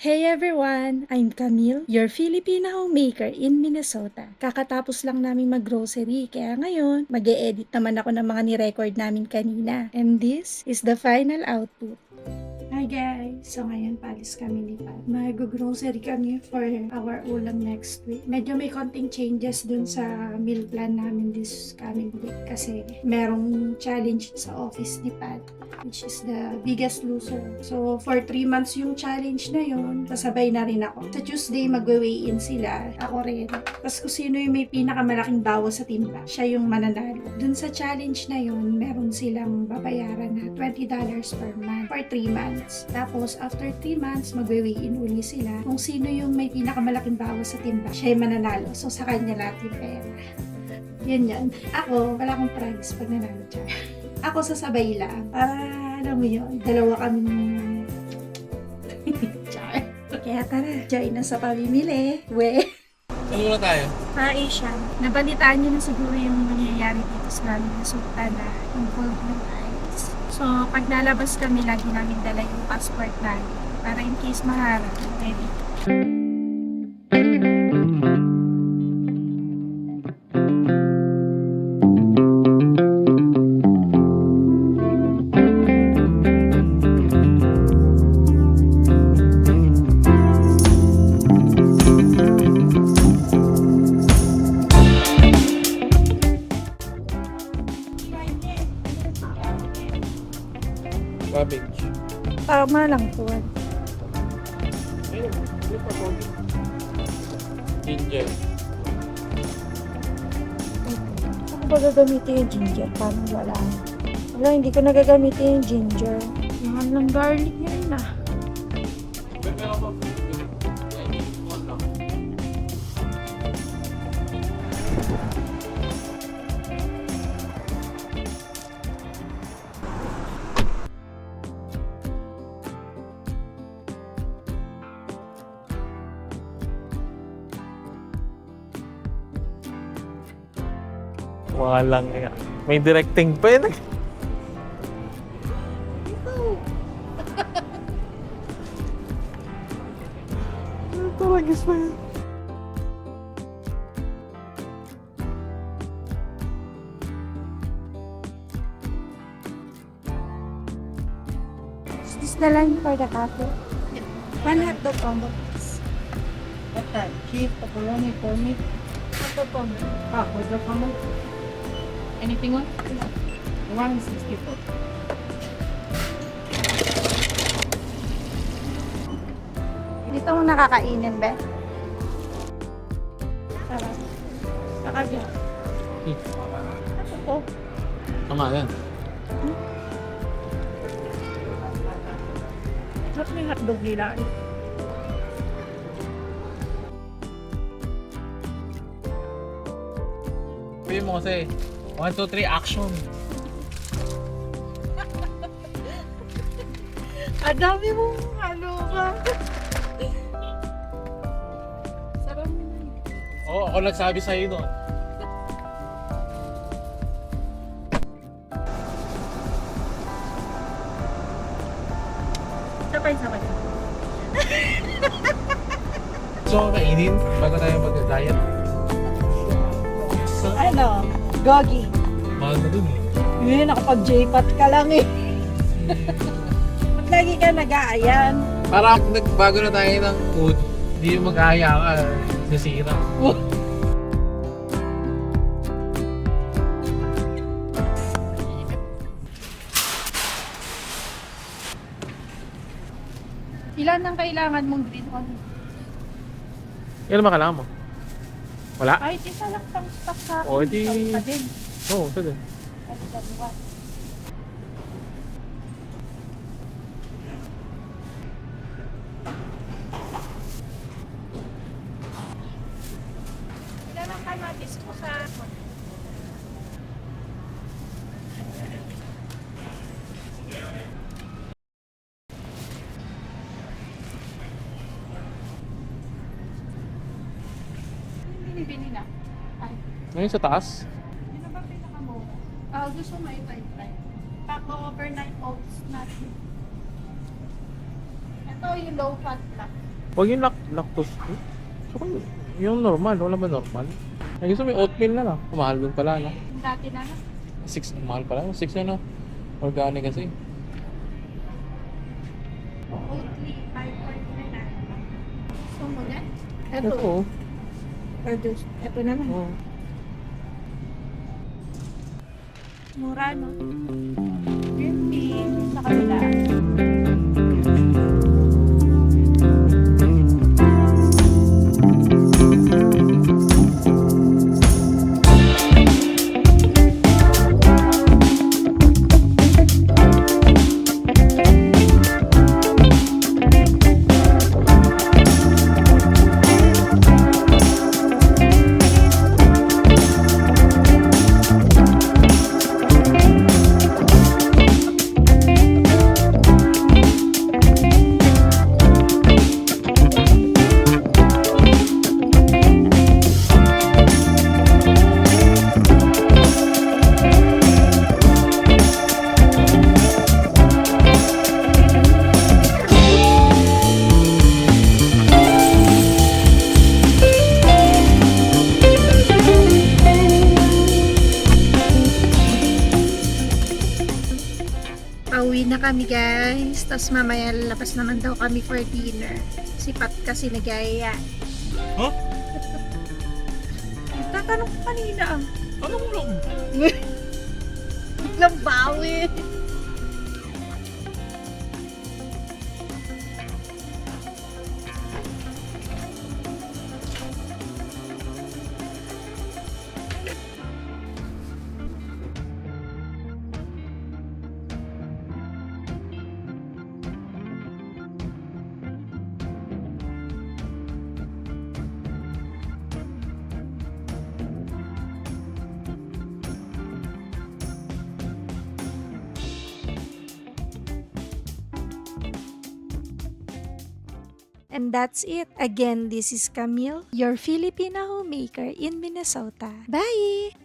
Hey everyone! I'm Camille, your Filipina homemaker in Minnesota. Kakatapos lang namin mag-grocery, kaya ngayon, mag-e-edit naman ako ng mga ni-record namin kanina. And this is the final output. Hi guys! So ngayon, palis kami ni Pat. Mag-grocery kami for our ulam next week. Medyo may konting changes dun sa meal plan namin this coming week kasi merong challenge sa office ni Pat, which is the Biggest Loser. So, for 3 months yung challenge na yun, kasabay na rin ako. Sa Tuesday, magwe-weigh-in sila. Ako rin. Tapos kung sino yung may pinakamalaking bawas sa timba, siya yung mananalo. Dun sa challenge na yun, meron silang babayaran na $20 per month for 3 months. Tapos, after 3 months, magwe-weigh-in uli sila. Kung sino yung may pinakamalaking bawas sa timba, siya yung mananalo. So, sa kanya lahat yung pera. Yan. Ako, wala akong prize pag nanalo siya. Ako sasabay lang. Para, alam mo yun, dalawa kami char. Kaya tara, join na sa pamimili. We. Saan muna tayo? Asian. Nabalitaan niyo na siguro yung nangyayari dito sa Minnesota na involved ng ICE. So, pag nalabas kami, lagi namin dala yung passport namin. Para in case maharap, ready. Cabbage. Tama lang po. Ayun, hindi pa po. Ginger. Ako ba gagamitin yung ginger? Parang wala. Wala, hindi ko nagagamitin yung ginger. Mahal ng garlic yun na. Pero ako, Walang nga. May directing pa yun. Talagis pa yun. Is the line for the cafe? One hot dog combo, please. What that? Cheese, pepperoni, for me. Hot dog combo. Ah, with the combo? Anything on? 164. Dito mo nakakainin, be? Sarap. Nakagya. Ano to? tama yan. Ba't may hotdog nila? Sabi mo kasi, 1, 2, 3, action. Ang dami mong ano ka. Sarap. Oo, ako nagsabi sa'yo nun. Sabay-sabay. So, kainin bago tayo mag-diet. Ano? Gogi. Mahal na dun eh. Nakapag-J-pot ka lang eh. Ba't lagi ka nag-aayan? Para nagbago na tayo ng food, hindi yung mag-aya ka, sisira. Ilan ang kailangan mong green onion? Yan naman kailangan mo. Wala? Kahit isa lang pang stock sa akin. O, edi... Ikaw pa din. Oo, ito din. Kahit dalawa. Ilan ang kamatis ko sa... Binibini na. Ay, Ngayon sa taas? yun na ba pinakamura? Gusto mo i-try. Pack overnight oats natin. Ito yung low fat lang. Huwag yung lactose free. So, kung yung normal, wala ba normal? Ay, gusto mo yung oatmeal na lang. Mahal doon pala, no? Dati na lang. 6, mahal pala. 6 na, no? Organic kasi. Oatly, 5.49 na. Gusto mo na? Ito, oh. Ito naman. Oh. Mura, no? Green tea sa kanila. Pauwi na kami guys. Tapos mamaya lalabas naman daw kami for dinner. Si Pat kasi nagaya. Huh? Tatanong ko kanina. Ano mo lang? Biglang bawi. And that's it. Again, this is Camille, your Filipino homemaker in Minnesota. Bye!